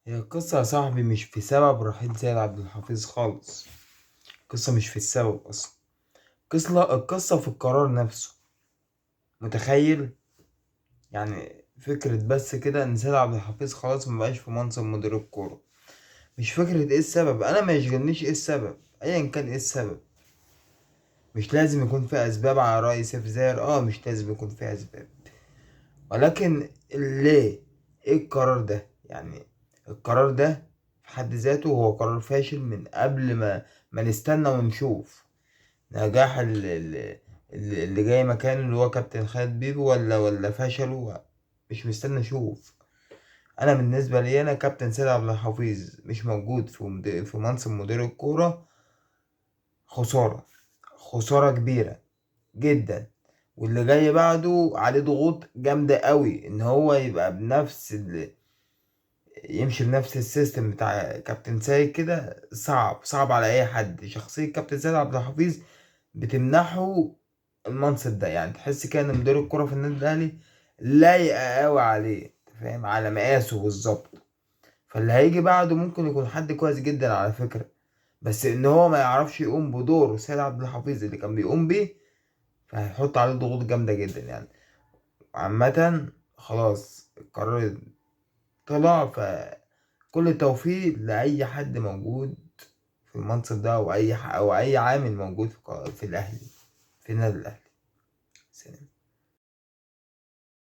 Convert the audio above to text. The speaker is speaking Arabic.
هي القصة يا صاحبي مش في سبب رحيل سيد عبد الحفيظ خالص. القصة مش في السبب أصلا. القصة في القرار نفسه. متخيل؟ يعني فكرة بس كده إن سيد عبد الحفيظ خلاص مبقاش في منصب مدير الكورة. مش فكرة إيه السبب، أنا ما يشغلنيش إيه السبب أيا كان إيه السبب. مش لازم يكون في أسباب على رأي سيف زاهر، مش لازم يكون في أسباب. ولكن ليه؟ إيه القرار ده يعني؟ القرار ده في حد ذاته هو قرار فاشل من قبل ما نستنى ونشوف نجاح اللي جاي مكانه اللي هو كابتن خالد بيبو ولا فشله. مش مستني اشوف. انا بالنسبه لي انا كابتن سيد عبد الحفيظ مش موجود في منصب مدير الكوره. خساره. خساره كبيره جدا. واللي جاي بعده عليه ضغوط جامده قوي ان هو يبقى يمشي بنفس السيستم بتاع كابتن سيد كده. صعب على اي حد. شخصيه كابتن سيد عبد الحفيظ بتمنحه المنصب ده. يعني تحس كده ان مدير الكرة في النادي الاهلي لايقة قوي عليه. أنت فاهم؟ على مقاسه بالظبط. فاللي هيجي بعده ممكن يكون حد كويس جدا على فكرة. بس ان هو ما يعرفش يقوم بدور سيد عبد الحفيظ اللي كان بيقوم بيه، فهيحط عليه ضغوط جامدة جدا يعني. عامة خلاص القرار طلع. فكل التوفيق لأي حد موجود في المنصب ده، أو أي عامل موجود في الأهلي، في النادي الأهلي. سلام.